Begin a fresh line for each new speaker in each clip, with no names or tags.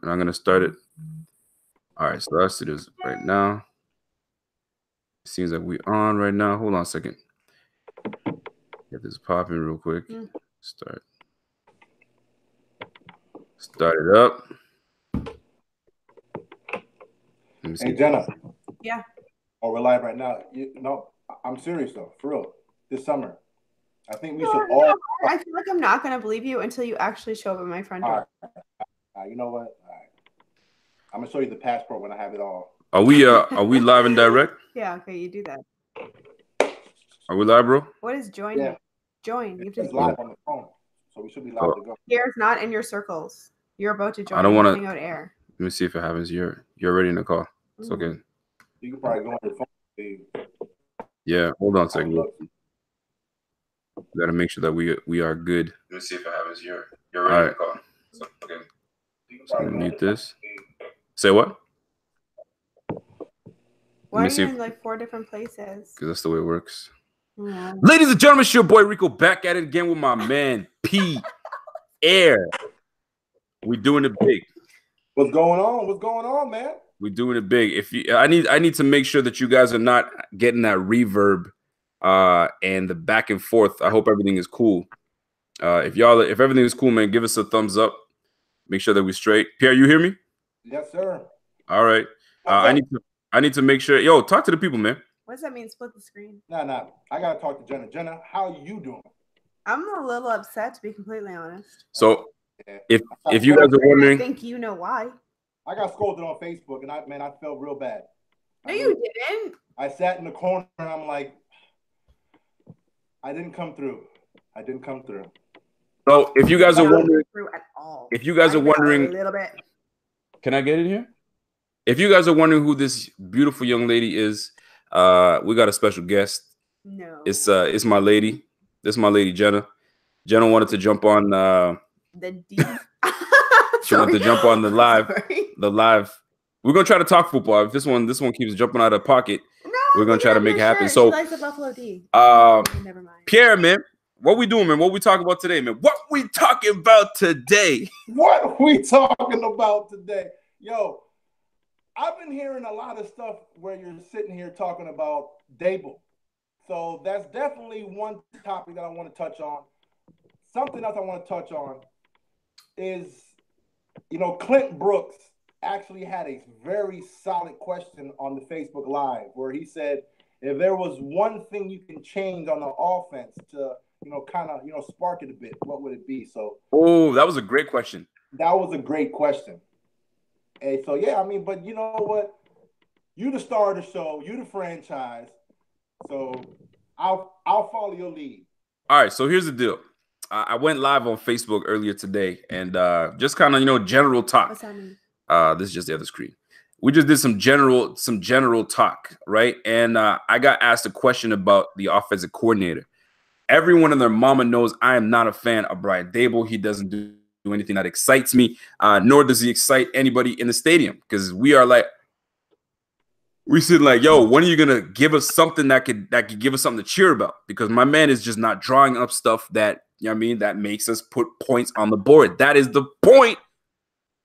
and I'm gonna start it. All right, so let's do this right now. It seems like we're on right now. Hold on a second. Get this popping real quick. Start it up.
Hey, Jenna.
Yeah.
Oh, we're live right now. No, I'm serious though, for real. This summer, I think we should all.
I feel like I'm not gonna believe you until you actually show up at my front door.
You know what? All right. I'm gonna show you the passport when I have it all.
Are we live and direct?
Yeah. Okay, you do that.
Are we live, bro?
What is join?
Yeah.
Join. You
just live on the phone, so we should be live to go.
Pierre's not in your circles. You're about to join.
I don't want to
hang out air.
Let me see if it happens. You're already in the call. It's okay.
You can probably go on your phone.
Yeah, hold on a second. We gotta make sure that we are good. Let me see if it happens. You're already in the call. So, okay. So I'm gonna mute this. Say what?
Why are you in like 4 different places?
Because that's the way it works.
Yeah.
Ladies and gentlemen, it's your boy Rico back at it again with my man Pierre. We doing it big.
What's going on? What's going on, man?
We're doing it big. I need to make sure that you guys are not getting that reverb and the back and forth. I hope everything is cool. If everything is cool, man, give us a thumbs up. Make sure that we're straight. Pierre, you hear me?
Yes, sir.
All right. I need to make sure. Yo, talk to the people, man.
What does that mean? Split the screen?
Nah. I gotta talk to Jenna. Jenna, how you doing?
I'm a little upset, to be completely honest.
So, if you guys are wondering,
I think you know why.
I got scolded on Facebook, and I felt real bad.
No, you didn't.
I sat in the corner, and I'm like, I didn't come through.
So, if you guys are wondering,
a little bit.
Can I get in here? If you guys are wondering who this beautiful young lady is, we got a special guest.
No,
it's my lady. This is my lady Jenna. Jenna wanted to jump on she wanted to jump on the live. The live. We're gonna try to talk football. If this one keeps jumping out of pocket, we're gonna try to make it happen. So,
she likes the Buffalo D.
Never mind. Pierre, man, what we doing, man? What we talking about today, man? What we talking about today?
Yo, I've been hearing a lot of stuff where you're sitting here talking about Dable. So that's definitely one topic that I want to touch on. Something else I want to touch on is, Clint Brooks actually had a very solid question on the Facebook Live where he said, if there was one thing you can change on the offense to, kind of, spark it a bit, what would it be? So,
that was a great question.
That was a great question. And so, yeah, but you know what? You the star of the show. You the franchise. So I'll follow your lead.
All right. So here's the deal. I went live on Facebook earlier today and just kind of, general talk.
What's that mean?
This is just the other screen. We just did some general talk, right? And I got asked a question about the offensive coordinator. Everyone and their mama knows I am not a fan of Brian Dable. He doesn't do anything that excites me, nor does he excite anybody in the stadium because we're sitting like, yo, when are you gonna give us something that could give us something to cheer about? Because my man is just not drawing up stuff that that makes us put points on the board. That is the point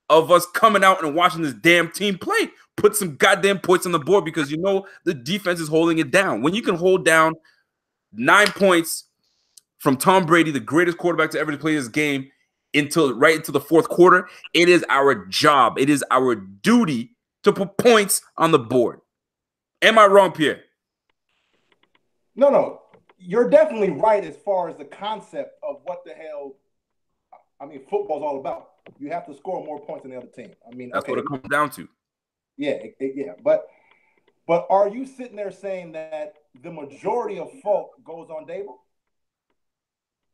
of us coming out and watching this damn team play. Put some goddamn points on the board because the defense is holding it down. When you can hold down 9 points from Tom Brady, the greatest quarterback to ever play this game, right into the fourth quarter, it is our job. It is our duty to put points on the board. Am I wrong, Pierre?
No. You're definitely right as far as the concept of what the hell, football's all about. You have to score more points than the other team.
That's what it comes down to.
Yeah, yeah. But are you sitting there saying that the majority of fault goes on Dable?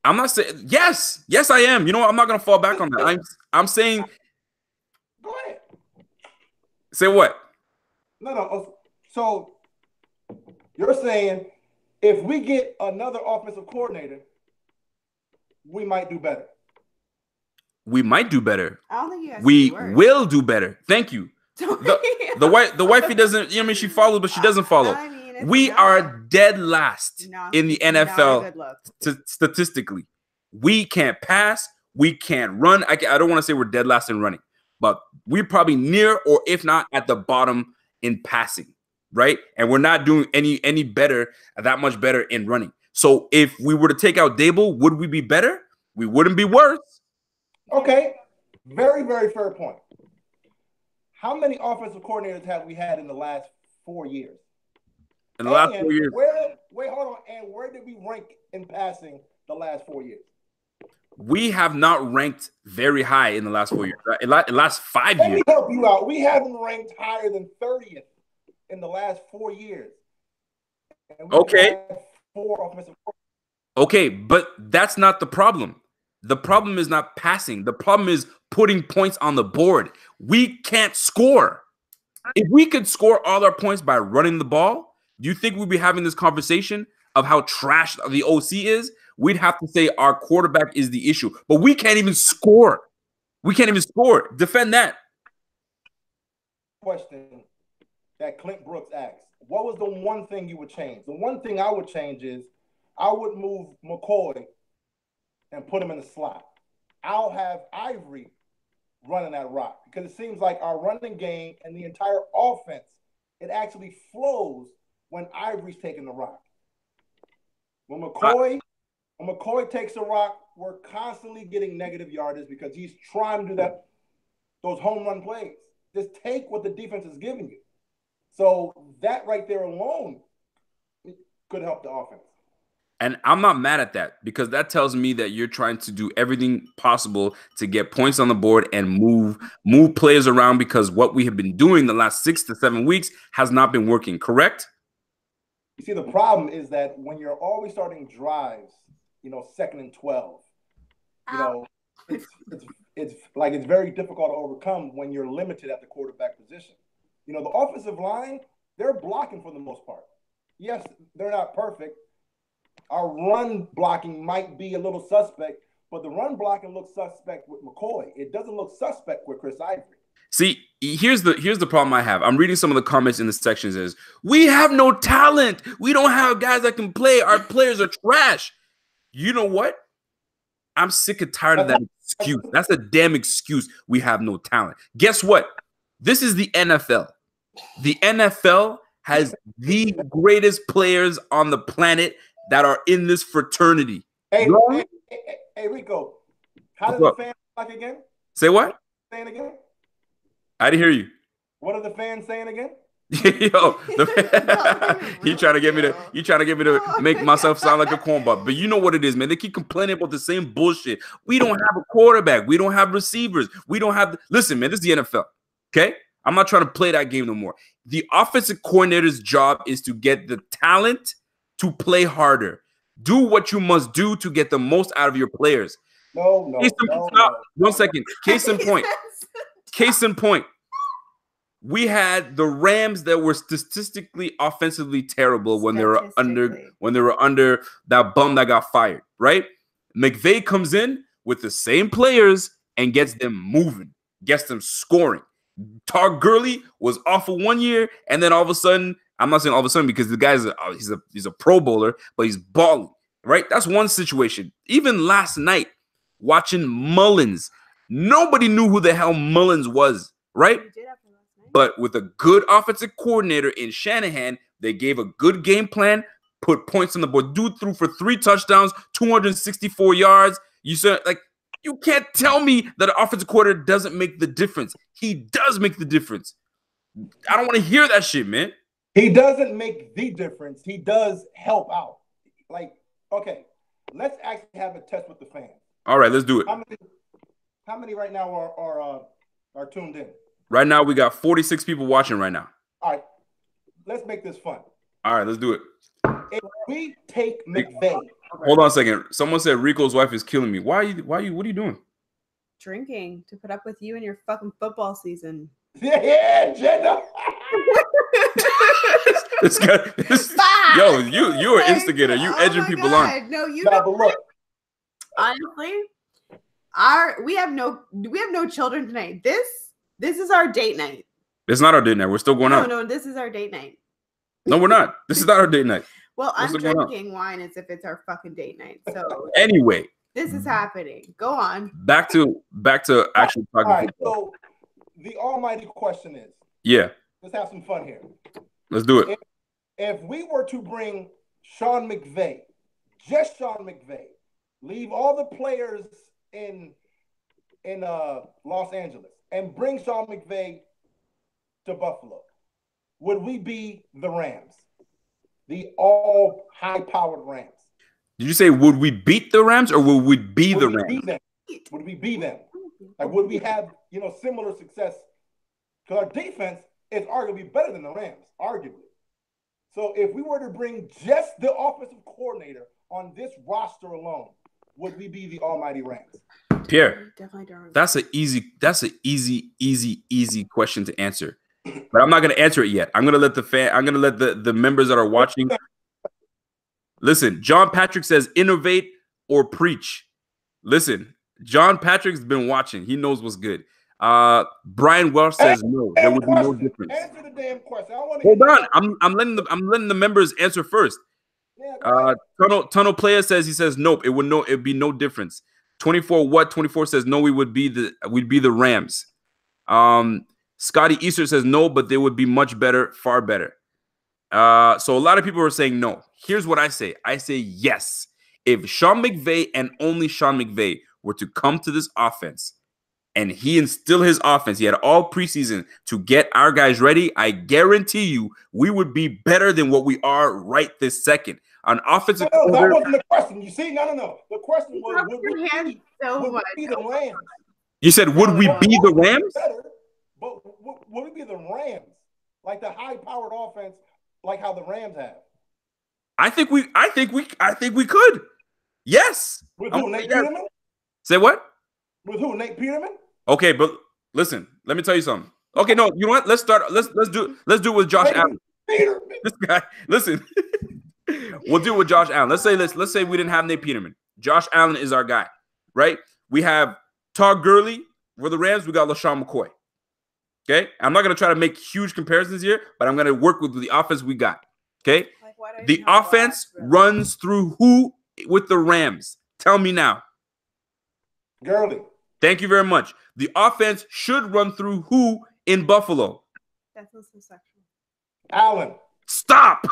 I'm not saying yes, I am. You know what? I'm not gonna fall back on that. I'm saying.
Go ahead.
Say what?
No. So you're saying if we get another offensive coordinator, we might do better.
We might do better.
I don't think you guys
we will do better. Thank you. The wifey doesn't. She follows, but she doesn't follow. We are dead last in the NFL statistically. We can't pass. We can't run. I don't want to say we're dead last in running. but we're probably near or if not at the bottom in passing, right? And we're not doing any better, that much better in running. So if we were to take out Dable, would we be better? We wouldn't be worse.
Okay, very, very fair point. How many offensive coordinators have we had in the last 4 years?
In the last 4 years.
Wait, hold on. And where did we rank in passing the last 4 years?
We have not ranked very high in the last 4 years. In the last 5 years.
Let me help you out. We haven't ranked higher than 30th in the last 4 years.
Okay.
4 offensive coordinators.
Okay, but that's not the problem. The problem is not passing. The problem is putting points on the board. We can't score. If we could score all our points by running the ball, do you think we'd be having this conversation of how trash the OC is? We'd have to say our quarterback is the issue. But we can't even score. We can't even score. Defend that.
Question that Clint Brooks asked. What was the one thing you would change? The one thing I would change is I would move McCoy and put him in the slot. I'll have Ivory running that rock because it seems like our running game and the entire offense, it actually flows when Ivory's taking the rock. When McCoy takes the rock, we're constantly getting negative yardage because he's trying to do those home run plays. Just take what the defense is giving you. So that right there alone could help the offense.
And I'm not mad at that because that tells me that you're trying to do everything possible to get points on the board and move players around because what we have been doing the last 6 to 7 weeks has not been working, correct?
You see, the problem is that when you're always starting drives, 2nd and 12, it's very difficult to overcome when you're limited at the quarterback position. The offensive line, they're blocking for the most part. Yes, they're not perfect. Our run blocking might be a little suspect, but the run blocking looks suspect with McCoy. It doesn't look suspect with Chris Ivory.
See, here's the problem I have. I'm reading some of the comments in the sections is, we have no talent. We don't have guys that can play. Our players are trash. You know what? I'm sick and tired of that excuse. That's a damn excuse. We have no talent. Guess what? This is the NFL. The NFL has the greatest players on the planet that are in this fraternity.
Hey, Rico, how does the fans like again?
Say what?
Saying again?
I didn't hear you.
What are the fans saying again?
Yo, you trying to get me to make myself sound like a cornball. But you know what it is, man. They keep complaining about the same bullshit. We don't have a quarterback. We don't have receivers. We don't have. Listen, man, this is the NFL. Okay, I'm not trying to play that game no more. The offensive coordinator's job is to get the talent to play harder. Do what you must do to get the most out of your players.
No.
1 second. Case in point. We had the Rams that were statistically offensively terrible when they were under that bum that got fired, right? McVay comes in with the same players and gets them moving, gets them scoring. Todd Gurley was awful 1 year, and then all of a sudden, I'm not saying all of a sudden because the guy's he's a Pro Bowler, but he's balling, right? That's one situation. Even last night, watching Mullins, nobody knew who the hell Mullins was, right? But with a good offensive coordinator in Shanahan, they gave a good game plan, put points on the board. Dude threw for 3 touchdowns, 264 yards. You said, you can't tell me that an offensive coordinator doesn't make the difference. He does make the difference. I don't want to hear that shit, man.
He doesn't make the difference. He does help out. Okay, let's actually have a test with the fans.
All right, let's do it.
How many right now are tuned in?
Right now, we got 46 people watching right now.
All right, let's make this fun.
All right, let's do it.
If we take McVay.
Hold on a second. Someone said Rico's wife is killing me. What are you doing?
Drinking to put up with you in your fucking football season.
Yeah, Jenna.
This guy, yo, you're an instigator. You edging people on.
No, you
don't. Look.
Honestly, we have no children tonight. This is our date night.
It's not our date night. We're still going out.
No, this is our date night.
No, we're not. This is not our date night.
Well, I'm drinking wine as if it's our fucking date night. So
anyway,
this is happening. Go on.
Back to actually talking.
All right, so the almighty question is.
Yeah.
Let's have some fun here.
Let's do it.
If we were to bring Sean McVay, just Sean McVay, leave all the players in Los Angeles and bring Sean McVay to Buffalo, would we be the Rams? The all high-powered Rams.
Did you say would we beat the Rams or would we be the Rams?
Would we be them? Like, would we have, similar success? Because our defense is arguably better than the Rams, arguably. So if we were to bring just the offensive coordinator on this roster alone, would we be the almighty Rams?
Pierre, that's an easy question to answer. But I'm not going to answer it yet. I'm going to let the members that are watching. Listen, John Patrick says innovate or preach. Listen, John Patrick's been watching. He knows what's good. Brian Welsh says no. There would be no difference.
Answer the damn question.
Hold on. I'm letting the members answer first.
Yeah,
Tunnel Player says nope. It'd be no difference. 24 says no. We'd be the Rams. Scotty Easter says no, but they would be much better, far better. So a lot of people are saying no. Here's what I say. I say yes. If Sean McVay and only Sean McVay were to come to this offense and he instill his offense, he had all preseason to get our guys ready, I guarantee you we would be better than what we are right this second. On offensive
that wasn't the question. You see? No. The question was, would we be the Rams?
You said, would we be the Rams?
But would it be the Rams, like the high-powered offense, like how the Rams have?
I think we could. Yes.
With who? Nate Peterman?
Say what?
With who? Nate Peterman?
Okay, but listen, let me tell you something. Okay, no, you know what? Let's do it with Josh Allen.
Peterman.
This guy, listen. We'll do it with Josh Allen. Let's say we didn't have Nate Peterman. Josh Allen is our guy, right? We have Todd Gurley. For the Rams, we got LaShawn McCoy. Okay, I'm not going to try to make huge comparisons here, but I'm going to work with the offense we got. Okay, the offense runs through who with the Rams? Tell me now.
Gurley.
Thank you very much. The offense should run through who in Buffalo?
That's so sexual.
Allen.
Stop.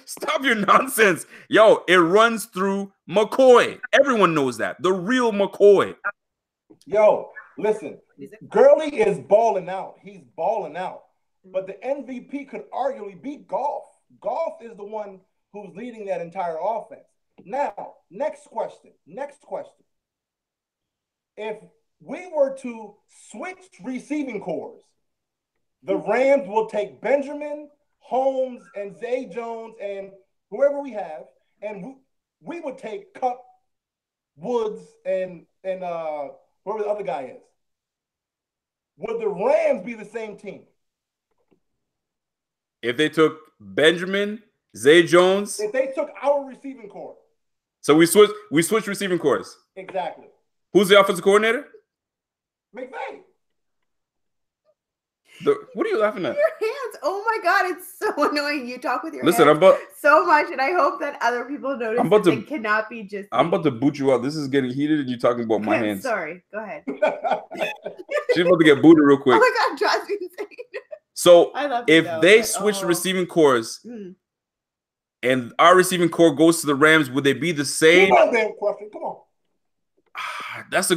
Stop your nonsense. Yo, it runs through McCoy. Everyone knows that. The real McCoy.
Yo, listen. Gurley is balling out. He's balling out. But the MVP could arguably be Goff. Goff is the one who's leading that entire offense. Now, next question. If we were to switch receiving cores, the Rams will take Benjamin, Holmes, and Zay Jones, and whoever we have, and we would take Cup, Woods, and whoever the other guy is. Would the Rams be the same team?
If they took Benjamin, Zay Jones.
If they took our receiving core.
So we switched receiving cores.
Exactly.
Who's the offensive coordinator?
McVay.
What are you laughing at?
Your hands. Oh my God, it's so annoying. You talk with your hands
so
much, and I hope that other people notice it cannot be just.
I'm about to boot you out. This is getting heated, and you're talking about my hands.
Sorry, go ahead.
She's about to get booted real quick.
Oh my God, drives me insane.
So if they switch receiving cores and our receiving core goes to the Rams, would they be the same?
Come on, damn question. Come on.
That's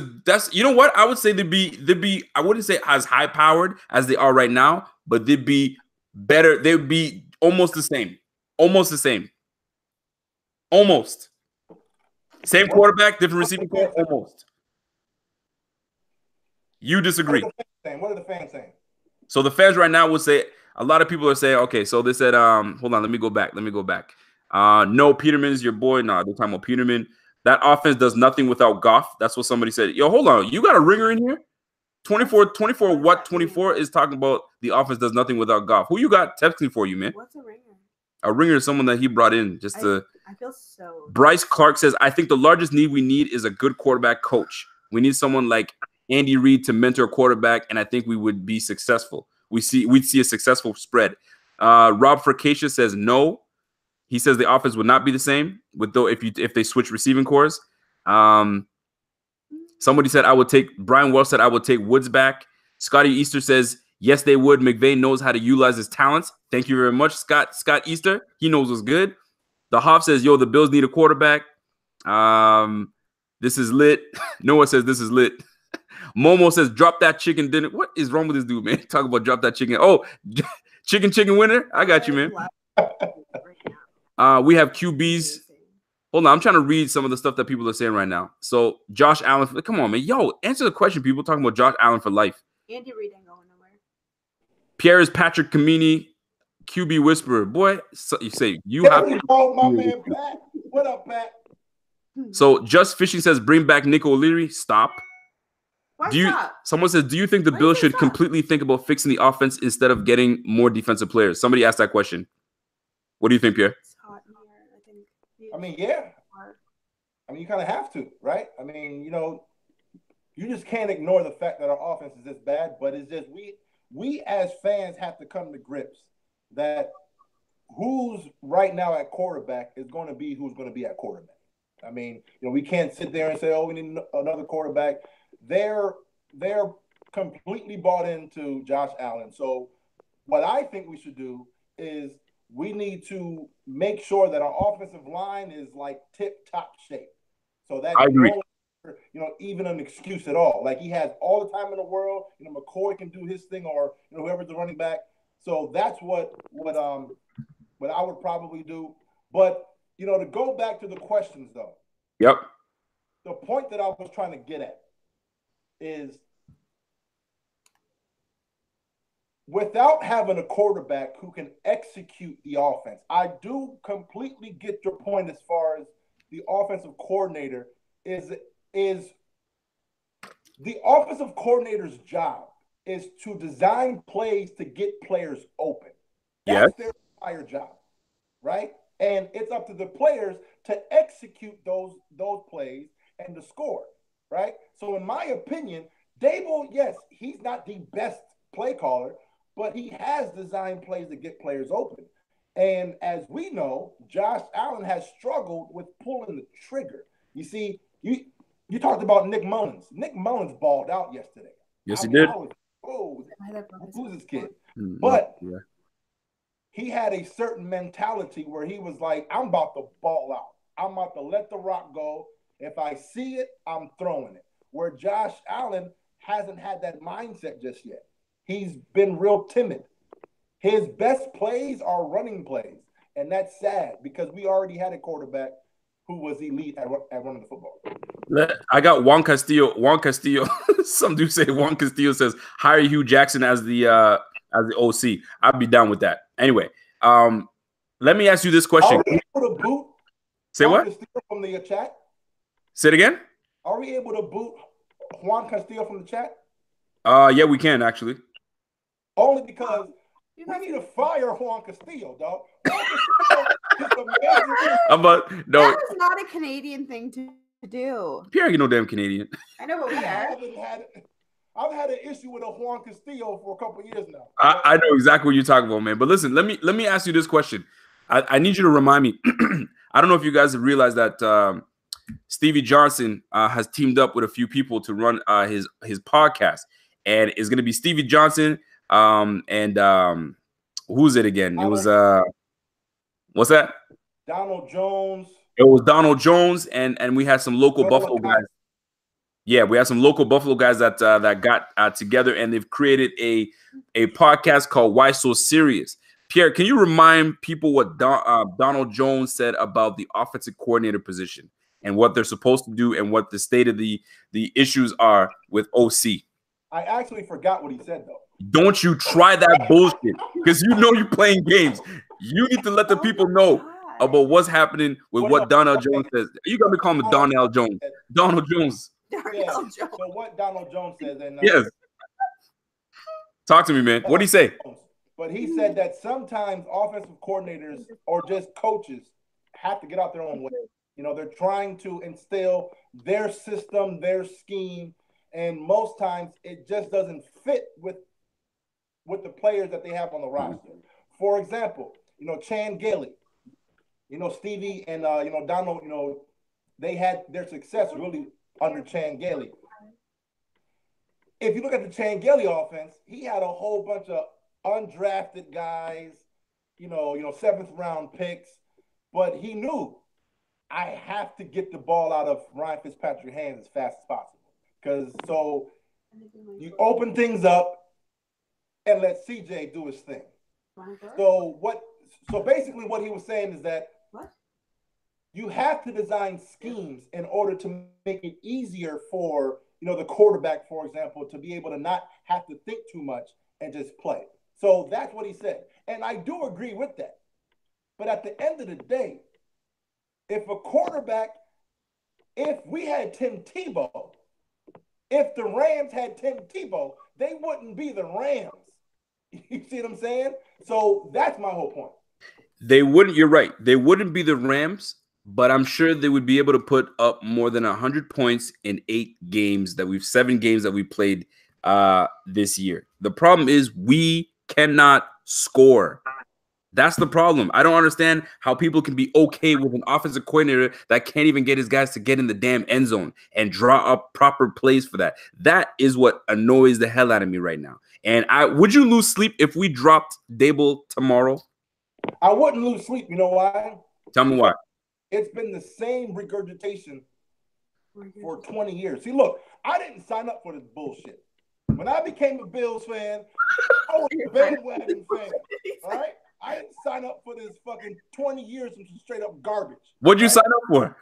you know what? I would say they'd be I wouldn't say as high powered as they are right now, but they'd be better. They would be almost the same. Almost the same. Almost. Same quarterback, different receiving core, almost. You disagree.
What are the fans saying?
So the fans right now would say, a lot of people are saying, okay, so they said, hold on, let me go back. No, Peterman is your boy. No, they're talking about Peterman. That offense does nothing without Goff. That's what somebody said. Yo, hold on. You got a ringer in here? 24 what? 24 is talking about the offense does nothing without Goff. Who you got texting for you, man?
What's a ringer?
A ringer is someone that he brought in just to.
I feel so.
Bryce Clark says, I think the largest need we need is a good quarterback coach. We need someone like Andy Reid to mentor a quarterback, and I think we would be successful. We'd see a successful spread. Rob Fracatious says no. He says the offense would not be the same if they switch receiving cores. Somebody said Brian Welsh said I would take Woods back. Scotty Easter says, yes, they would. McVay knows how to utilize his talents. Thank you very much, Scott Easter. He knows what's good. The Hoff says, yo, the Bills need a quarterback. This is lit. Noah says, this is lit. Momo says, drop that chicken dinner. What is wrong with this dude, man? Talk about drop that chicken. Oh, chicken winner. I got you, man. We have QBs. Hold on, I'm trying to read some of the stuff that people are saying right now. So Josh Allen, come on, man. Yo, answer the question. People talking about Josh Allen for life.
Andy Reid ain't going nowhere.
Pierre is Patrick Kamini, QB whisperer. Boy, so you say you have to
call my man Pat. What up, Pat?
So Just Fishing says, bring back Nick O'Leary. Stop.
Why
Do you?
stop?
Someone says, do you think the Bills should
stop?
completely think about fixing the offense instead of getting more defensive players? Somebody asked that question. What do you think, Pierre?
It's hot in here.
I mean, yeah. I mean, you kind of have to, right? I mean, you know, you just can't ignore the fact that our offense is this bad, but it's just we as fans have to come to grips that who's right now at quarterback is going to be who's going to be at quarterback. I mean, you know, we can't sit there and say, oh, we need another quarterback. They're completely bought into Josh Allen. So what I think we should do is we need to make sure that our offensive line is like tip-top shape. So that
I agree.
You know, even an excuse at all. Like he has all the time in the world. You know, McCoy can do his thing, or you know, whoever's the running back. So that's what I would probably do. But you know, to go back to the questions though.
Yep.
The point that I was trying to get at is without having a quarterback who can execute the offense, I do completely get your point as far as the offensive coordinator is the offensive coordinator's job is to design plays to get players open. That's their entire job, right? And it's up to the players to execute those plays and to score, right? So in my opinion, Dable, yes, he's not the best play caller, but he has designed plays to get players open. And as we know, Josh Allen has struggled with pulling the trigger. You see, you talked about Nick Mullins. Nick Mullins balled out yesterday.
Yes, he did.
Who's this kid? But he had a certain mentality where he was like, I'm about to ball out. I'm about to let the rock go. If I see it, I'm throwing it. Where Josh Allen hasn't had that mindset just yet. He's been real timid. His best plays are running plays. And that's sad because we already had a quarterback who was elite at running the football.
I got Juan Castillo. Some do say Juan Castillo says hire Hugh Jackson as the OC. I'd be down with that. Anyway, let me ask you this question.
Are we able to boot?
Say
Juan
what?
Castillo from the chat?
Say it again.
Are we able to boot Juan Castillo from the chat?
Yeah, we can actually.
Only because we need to fire Juan Castillo, dog. Juan Castillo is amazing.
No.
That is not a Canadian thing to do.
Pierre, you know, damn Canadian.
I know, but we are.
I've had an issue with a Juan Castillo for a couple of years now.
I know exactly what you're talking about, man. But listen, let me ask you this question. I need you to remind me. I don't know if you guys have realized that Stevie Johnson has teamed up with a few people to run his podcast, and it's going to be Stevie Johnson and who's it again? It was what's that?
Donald Jones.
It was Donald Jones, and we had some local Buffalo guys. Yeah, we have some local Buffalo guys that got together, and they've created a podcast called Why So Serious. Pierre, can you remind people what Donald Jones said about the offensive coordinator position and what they're supposed to do and what the state of the issues are with OC?
I actually forgot what he said, though.
Don't you try that bullshit because you know you're playing games. You need to let the people know about what's happening with what Donald Jones says. You got to call him Donald Jones. Donald Jones.
Yeah. So what Donald Jones says, and
yes. Talk to me, man. What'd he say?
But he said that sometimes offensive coordinators or just coaches have to get out their own way. You know, they're trying to instill their system, their scheme, and most times it just doesn't fit with the players that they have on the roster. For example, you know, Chan Gailey, you know, Stevie and, you know, Donald, you know, they had their success really under Chan Gailey. if you look at the Changeli offense, he had a whole bunch of undrafted guys, seventh round picks, but he knew I have to get the ball out of Ryan Fitzpatrick's hands as fast as possible. Because so you open things up and let CJ do his thing. So basically what he was saying is that you have to design schemes in order to make it easier for, the quarterback, for example, to be able to not have to think too much and just play. So that's what he said. And I do agree with that. But at the end of the day, if we had Tim Tebow, if the Rams had Tim Tebow, they wouldn't be the Rams. You see what I'm saying? So that's my whole point.
They wouldn't, you're right. They wouldn't be the Rams, but I'm sure they would be able to put up more than 100 points in 7 games that we played this year. The problem is we cannot score. That's the problem. I don't understand how people can be okay with an offensive coordinator that can't even get his guys to get in the damn end zone and draw up proper plays for that. That is what annoys the hell out of me right now. And would you lose sleep if we dropped Dable tomorrow?
I wouldn't lose sleep. You know why?
Tell me why.
It's been the same regurgitation for 20 years. See, look, I didn't sign up for this bullshit. When I became a Bills fan, I was a bandwagon fan. All right? I didn't sign up for this fucking 20 years of straight up garbage.
What'd you sign up for?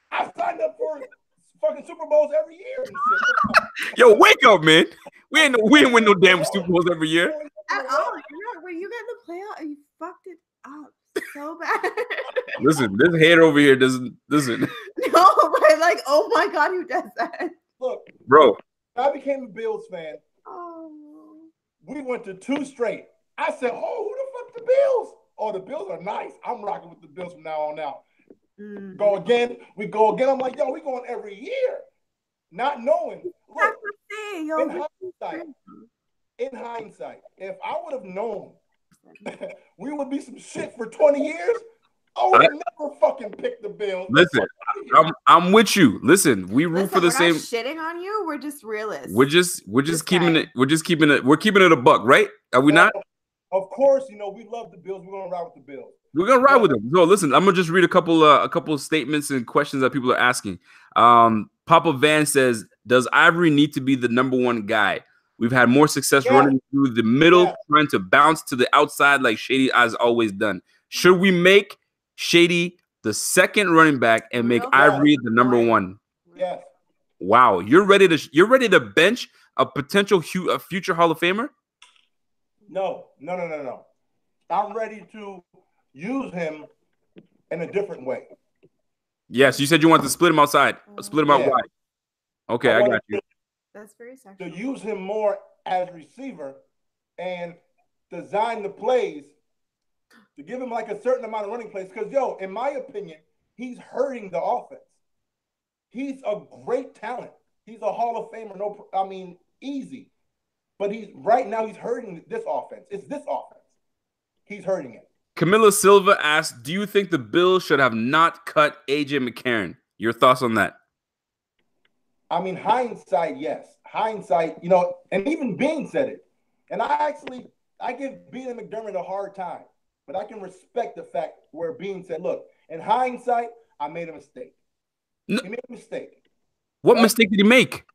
I signed up for fucking Super Bowls every year and shit.
Yo, wake up, man. We ain't win no damn Super Bowls every year.
At all. When you get in the playoff, you fucked it up so bad.
Listen, this hater over here doesn't listen.
No, but like, oh my God, who does that?
Look,
bro.
I became a Bills fan. We went to 2 straight. I said, oh, who the fuck the Bills? Oh, the Bills are nice. I'm rocking with the Bills from now on out. Go again. We go again. I'm like, yo, we going every year. Not knowing. Look, in hindsight, if I would have known we would be some shit for 20 years, I would have never fucking picked the Bills.
Listen, I'm with you. Listen, we root for the same.
We're not shitting on you. We're just realists.
We're just keeping it. We're keeping it a buck, right? Are we not?
Of course, we love the Bills. We're gonna ride with the Bills.
We're gonna ride with them. So listen, I'm gonna just read a couple of statements and questions that people are asking. Papa Van says, "Does Ivory need to be the number 1 guy? We've had more success running through the middle, trying to bounce to the outside like Shady has always done. Should we make Shady the 2nd running back and make Ivory the number 1?"
Yes.
Wow, you're ready to bench a potential future Hall of Famer?
No. I'm ready to use him in a different way.
Yes, you said you wanted to split him outside. Split him out wide. Okay, I got you.
That's very sexual.
To use him more as receiver and design the plays to give him like a certain amount of running plays. Because, in my opinion, he's hurting the offense. He's a great talent. He's a Hall of Famer. Easy. But right now he's hurting this offense. It's this offense. He's hurting it.
Camilla Silva asks, do you think the Bills should have not cut A.J. McCarron? Your thoughts on that?
Hindsight, yes. Hindsight, and even Bean said it. And I give Bean and McDermott a hard time. But I can respect the fact where Bean said, look, in hindsight, I made a mistake. He made a mistake.
What mistake did he make?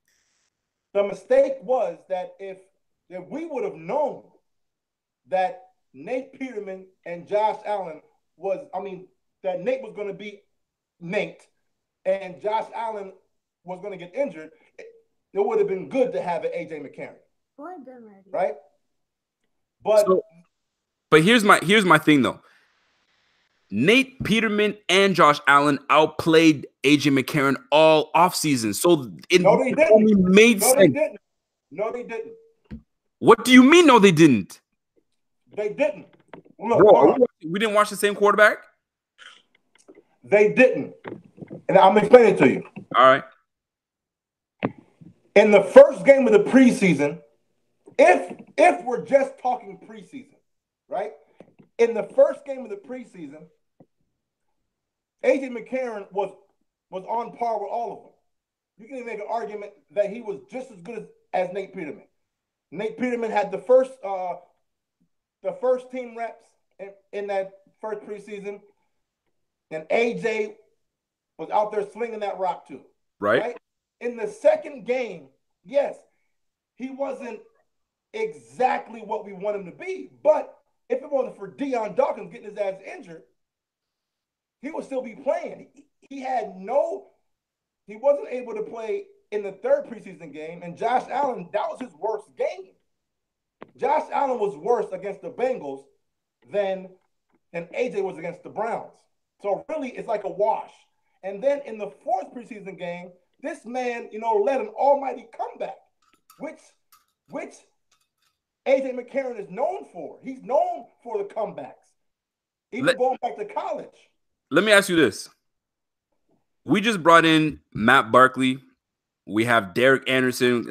The mistake was that if we would have known that Nate Peterman and Josh Allen that Nate was going to be Nate and Josh Allen was going to get injured, it would have been good to have an A.J. McCarron. Right?
But here's my thing, though. Nate Peterman and Josh Allen outplayed A.J. McCarron all offseason. So it only made sense.
No, they didn't.
What do you mean, no, they didn't?
They didn't. Look,
bro, we didn't watch the same quarterback?
They didn't. And I'm explaining it to you.
All right.
In the first game of the preseason, if we're just talking preseason, right? In the first game of the preseason, A.J. McCarron was on par with all of them. You can even make an argument that he was just as good as as Nate Peterman. Nate Peterman had the first team reps in that first preseason, and AJ was out there slinging that rock too.
Right?
In the second game, yes, he wasn't exactly what we want him to be, but if it wasn't for Deion Dawkins getting his ass injured, he would still be playing. He wasn't able to play in the third preseason game, and Josh Allen, that was his worst game. Josh Allen was worse against the Bengals than AJ was against the Browns. So really, it's like a wash. And then in the fourth preseason game, this man, led an almighty comeback, which AJ McCarron is known for. He's known for the comebacks, even going back to college.
Let me ask you this. We just brought in Matt Barkley. We have Derek Anderson.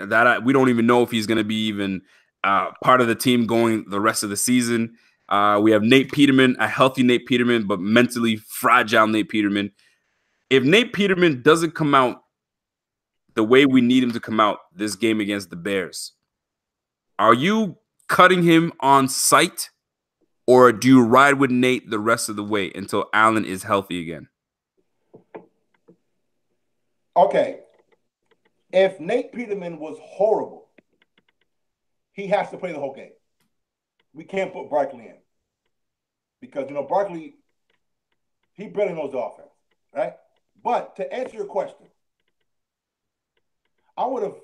We don't even know if he's going to be even part of the team going the rest of the season. We have Nate Peterman, a healthy Nate Peterman, but mentally fragile Nate Peterman. If Nate Peterman doesn't come out the way we need him to come out this game against the Bears, are you cutting him on sight, or do you ride with Nate the rest of the way until Allen is healthy again?
Okay. If Nate Peterman was horrible, he has to play the whole game. We can't put Barkley in because, Barkley, he barely knows the offense, right? But to answer your question, I would have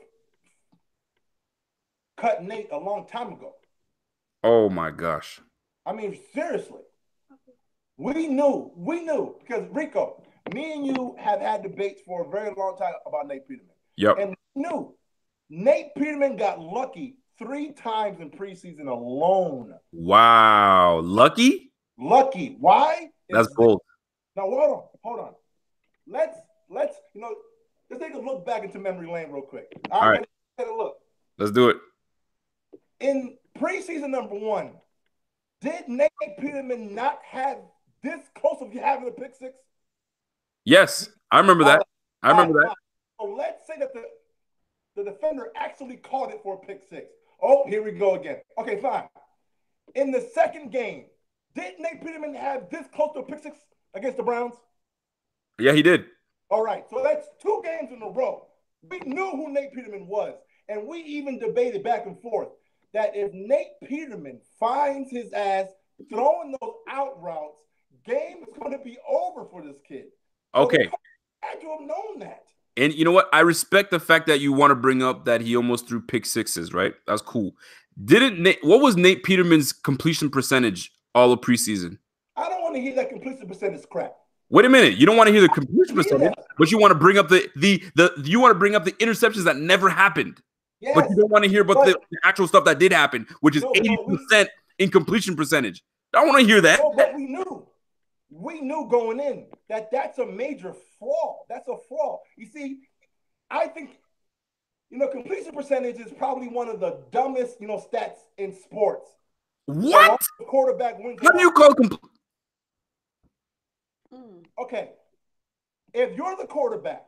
cut Nate a long time ago.
Oh, my gosh.
I mean, seriously. We knew because, Rico, me and you have had debates for a very long time about Nate Peterman.
Yep.
And we knew Nate Peterman got lucky 3 times in preseason alone.
Wow. Lucky?
Lucky. Why?
That's bold.
Now, hold on. Let's take a look back into memory lane real quick.
All right.
Take a look.
Let's do it.
In preseason number 1, did Nate Peterman not have this close of having a pick six?
Yes, I remember that.
So let's say that the defender actually called it for a pick six. Oh, here we go again. Okay, fine. In the second game, did Nate Peterman have this close to a pick six against the Browns?
Yeah, he did.
All right, so that's 2 games in a row. We knew who Nate Peterman was, and we even debated back and forth that if Nate Peterman finds his ass throwing those out routes, game is going to be over for this kid.
Okay.
So had to have known that.
And you know what? I respect the fact that you want to bring up that he almost threw pick sixes, right? That's cool. What was Nate Peterman's completion percentage all of preseason?
I don't want to hear that completion percentage crap.
Wait a minute. You don't want to hear the completion percentage, but you want to bring up the interceptions that never happened. Yes, but you don't want to hear about the actual stuff that did happen, which is 80% incompletion percentage. I don't want to hear that.
No, but we knew going in that that's a major flaw. That's a flaw. You see, I think, completion percentage is probably one of the dumbest, stats in sports.
What?
The quarterback wins.
What do you call
Okay. If you're the quarterback,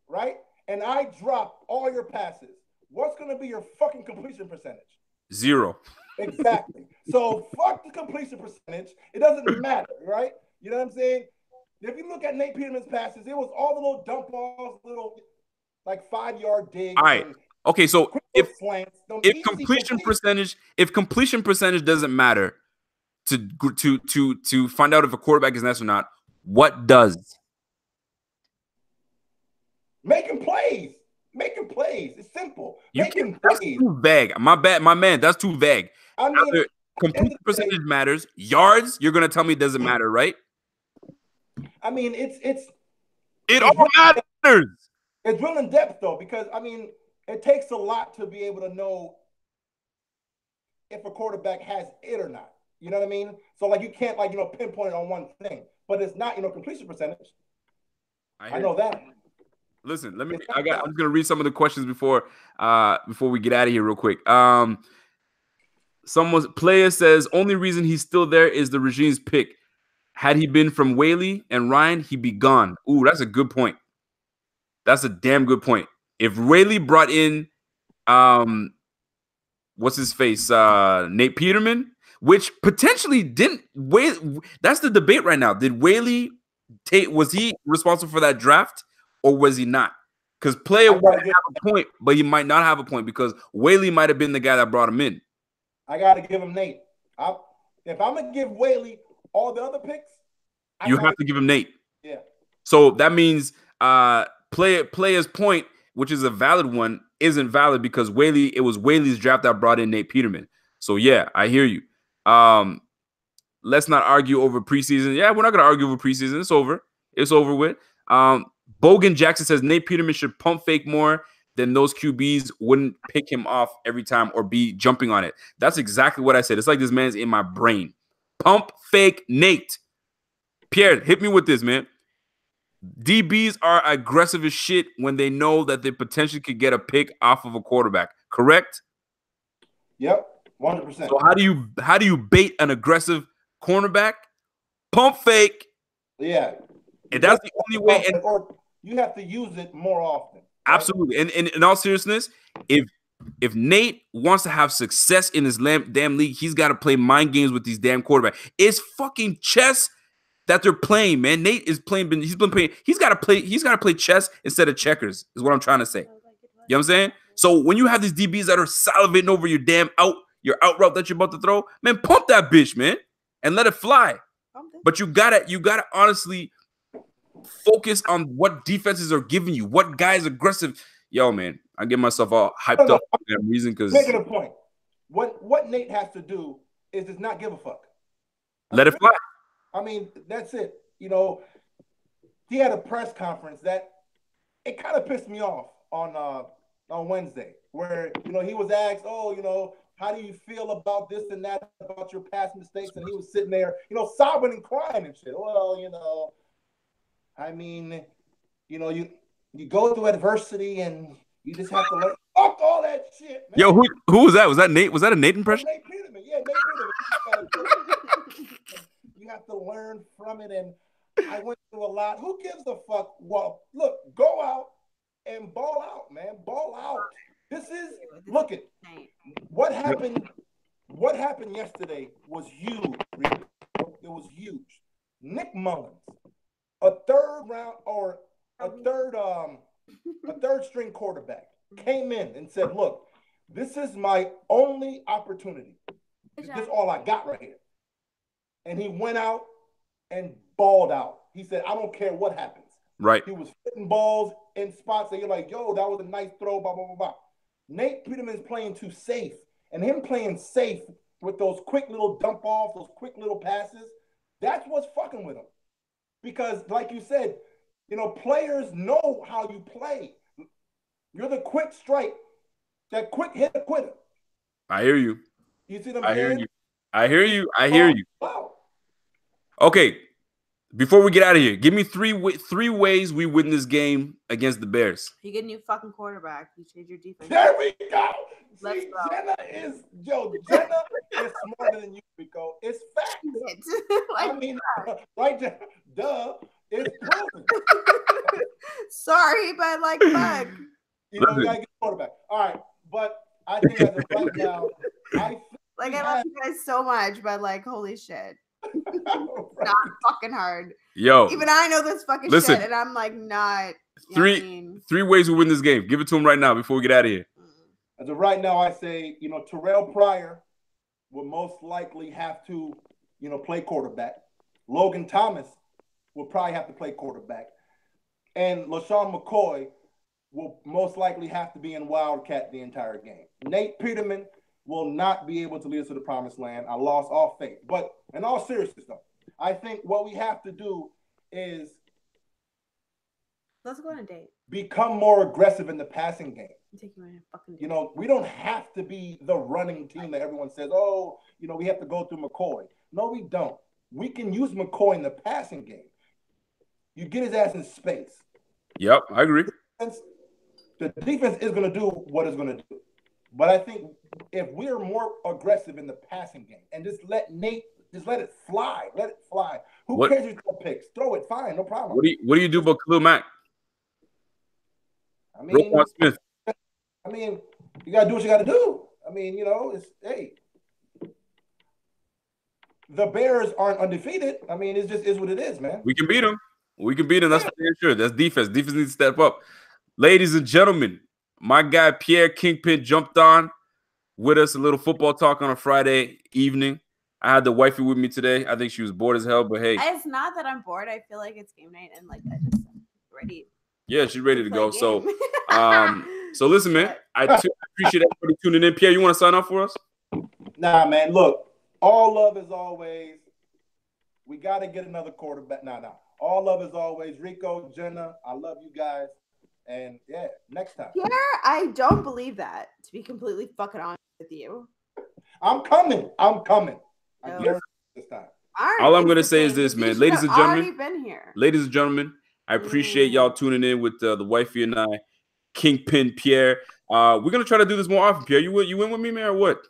right, and I drop all your passes, what's going to be your fucking completion percentage?
0.
Exactly. So fuck the completion percentage. It doesn't matter, right? You know what I'm saying? If you look at Nate Peterman's passes, it was all the little dump balls, little like 5-yard digs.
All right. Okay, so if completion percentage doesn't matter to find out if a quarterback is next or not, what does?
Making plays. It's simple.
That's too vague. My bad, my man. That's too vague.
I mean,
completion percentage matters. Yards, you're gonna tell me it doesn't matter, right?
I mean,
it all matters.
It's real in depth though, because it takes a lot to be able to know if a quarterback has it or not. You know what I mean? So you can't pinpoint it on one thing, but it's not completion percentage. I know that.
Listen, I'm just gonna read some of the questions before we get out of here real quick. Player says only reason he's still there is the regime's pick. Had he been from Whaley and Ryan, he'd be gone. Ooh, that's a good point. That's a damn good point. If Whaley brought in what's his face? Nate Peterman, which potentially didn't wait. That's the debate right now. Did Whaley was he responsible for that draft or was he not? Because Player might have a point, but he might not have a point because Whaley might have been the guy that brought him in.
I got to give him Nate. If I'm going to give Whaley all the other picks,
you have to give him Nate.
Yeah.
So that means Player's point, which is a valid one, isn't valid because it was Whaley's draft that brought in Nate Peterman. So yeah, I hear you. Let's not argue over preseason. Yeah, we're not gonna argue over preseason. It's over. It's over with. Bogan Jackson says Nate Peterman should pump fake more. Then those QBs wouldn't pick him off every time or be jumping on it. That's exactly what I said. It's like this man's in my brain. Pump fake Nate. Pierre, hit me with this, man. DBs are aggressive as shit when they know that they potentially could get a pick off of a quarterback. Correct?
Yep, 100%.
So how do you bait an aggressive cornerback? Pump fake.
Yeah.
And that's the only way.
Or you have to use it more often.
Right? Absolutely. And in all seriousness, if Nate wants to have success in this damn league, he's got to play mind games with these damn quarterbacks. It's fucking chess that they're playing, man. Nate is playing. He's been playing. He's got to play chess instead of checkers. Is what I'm trying to say. You know what I'm saying? So when you have these DBs that are salivating over your out route that you're about to throw, man, pump that bitch, man, and let it fly. But you gotta honestly focus on what defenses are giving you, what guys aggressive. Yo, man, I get myself all hyped up for that reason because
making a point. What Nate has to do is just not give a fuck.
Let it fly.
I mean, that's it. You know, he had a press conference that it kind of pissed me off on Wednesday, where he was asked, how do you feel about this and that, about your past mistakes? And he was sitting there, sobbing and crying and shit. Well, I mean, you go through adversity and you just have to learn. Fuck all that shit, man.
Yo, who was that? Was that Nate? Was that a Nate impression?
Nate Peterman. Yeah, Nate Peterman. You have to learn from it. And I went through a lot. Who gives a fuck? Well, look, go out and ball out, man. Ball out. Look at what happened. What happened yesterday was huge. It was huge. Nick Mullins, a third string quarterback, came in and said, "Look, this is my only opportunity. This is all I got right here." And he went out and balled out. He said, "I don't care what happens."
Right.
He was hitting balls in spots that you're like, "Yo, that was a nice throw." Blah blah blah blah. Nate Peterman's playing too safe, and him playing safe with those quick little dump offs, those quick little passes, that's what's fucking with him. Because, like you said, players know how you play. You're the quick strike, that quick hit quitter.
I hear you.
You see what I'm saying?
I hear you.
Wow.
Okay, before we get out of here, give me three ways we win this game against the Bears.
You get a new fucking quarterback. You change your defense.
There we go.
Let's go.
Jenna is smarter than you, Rico. It's fact. I mean, right there, duh. It's proven.
Sorry, but fuck.
We gotta get a quarterback. All right, but I think as of right now, I
love you guys so much, but holy shit. Not fucking hard.
Yo,
even I know this fucking shit, and I'm not.
Three ways we win this game. Give it to him right now before we get out of here.
As of right now, I say Terrell Pryor will most likely have to play quarterback. Logan Thomas will probably have to play quarterback, and LaShawn McCoy will most likely have to be in Wildcat the entire game. Nate Peterman will not be able to lead us to the promised land. I lost all faith. But in all seriousness, though, I think what we have to do is
let's go on a date.
Become more aggressive in the passing game.
Take you on a fucking date.
We don't have to be the running team that everyone says, we have to go through McCoy. No, we don't. We can use McCoy in the passing game. You get his ass in space.
Yep, I agree.
The defense is going to do what it's going to do. But I think if we're more aggressive in the passing game and just let it fly. Who cares if you throw picks? Throw it, fine, no problem.
What do you do about Khalil Mack?
I mean,
Smith.
I mean, You gotta do what you gotta do. I mean, it's hey. The Bears aren't undefeated. I mean, it just is what it is, man.
We can beat them. We can beat them. That's for sure. That's defense. Defense needs to step up. Ladies and gentlemen, my guy Pierre Kingpin jumped on with us, a little football talk on a Friday evening. I had the wifey with me today. I think she was bored as hell, but hey.
It's not that I'm bored. I feel like it's game night and like I just ready.
Yeah, she's ready to go. So listen, man, I appreciate everybody tuning in. Pierre, you want to sign off for us?
Nah, man, look. All love as always. We got to get another quarterback. Nah. All love as always. Rico, Jenna, I love you guys. And yeah, next time.
Pierre, I don't believe that, to be completely fucking honest with you.
I'm coming. I guarantee this time.
All I'm going to say is this, man. Ladies and gentlemen.
Been here.
Ladies and gentlemen, I appreciate y'all tuning in with the wifey and I, Kingpin Pierre. We're going to try to do this more often, Pierre. You in with me, man, or what?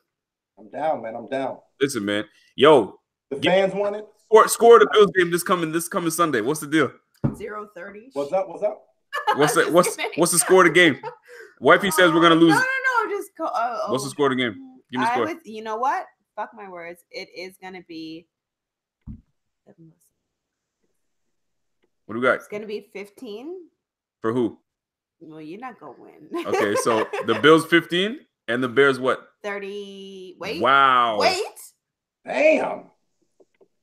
I'm down, man. I'm down.
Listen, man. Yo.
The fans want it.
Score the Bills game this coming Sunday. What's the deal?
0-30.
What's up?
What's the score of the game? Wifey says we're gonna lose.
No. Just go.
What's the score of the game? Give me the score.
You know what? Fuck my words. It is gonna be.
What do we got?
It's gonna be 15.
For who?
Well, you're not gonna win.
Okay, so the Bills 15 and the Bears what?
30. Wait.
Wow.
Wait.
Damn.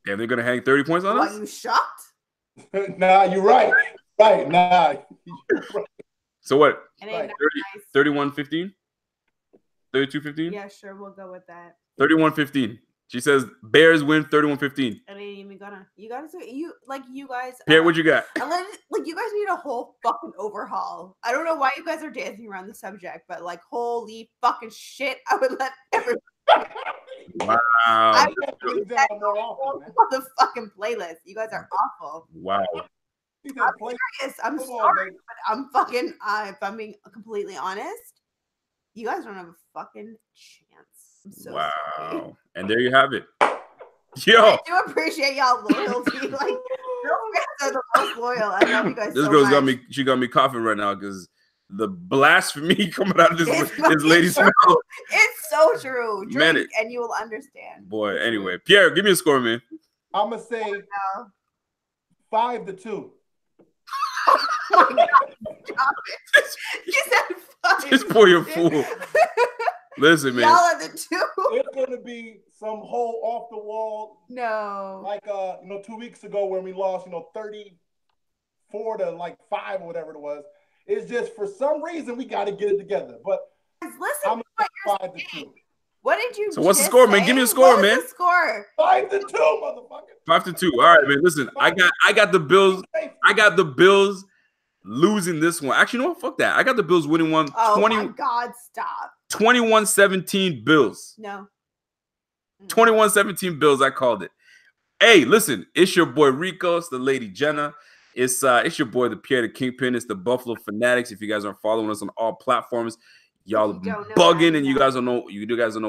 And they're gonna hang 30 points on us?
Are you shocked?
Nah, you're right. Right, nah.
So what?
Right.
31-15? 32-15?
Yeah, sure. We'll go with that.
31-15. She says Bears win 31-15.
I ain't even gonna. You guys. You guys.
Pierre, what you got?
Like you guys need a whole fucking overhaul. I don't know why you guys are dancing around the subject, but like, holy fucking shit, I would let everybody.
Wow.
I would the fucking playlist. You guys are awful.
Wow.
I'm serious. I'm sorry, but I'm fucking. If I'm being completely honest, you guys don't have a fucking chance. I'm so sorry.
And there you have it. Yo,
I do appreciate y'all loyalty. Like, girl fans are the most loyal. I love you guys.
This
so
girl's
much.
she got me coughing right now because the blasphemy coming out of this lady's mouth.
It's so true. Drink and you will understand.
Boy, anyway, Pierre, give me a score, man.
I'm gonna say 5-2.
Oh my God, stop it. He said 5.
This boy a fool. Listen, man.
Y'all are the two.
It's gonna be some whole off the wall.
No.
Like 2 weeks ago when we lost, 34 to 5 or whatever it was. It's just for some reason we got to get it together. But
listen,
I'm
what
5-2.
What did you?
So what's the score, man? Give me a score,
what
man.
Was the score
5-2, motherfucker.
5-2. All right, man. Listen, I got the Bills. I got the Bills losing this one. Actually, no, fuck that. I got the Bills winning one.
Oh my God, stop.
21-17 Bills.
No.
21-17 Bills. I called it. Hey, listen, it's your boy Rico. It's the lady Jenna. It's your boy the Pierre the Kingpin. It's the Buffalo Fanatics. If you guys aren't following us on all platforms, y'all bugging, and you guys don't know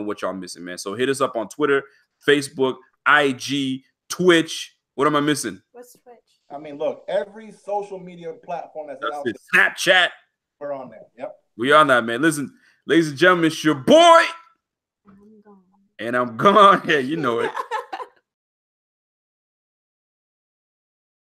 what y'all missing, man. So hit us up on Twitter, Facebook, IG, Twitch. What am I missing?
What's Twitch?
I mean, look, every social media platform that's out
there. Snapchat.
We're on there. Yep.
We on that, man. Listen, ladies and gentlemen, it's your boy. And I'm gone. Yeah, you know it.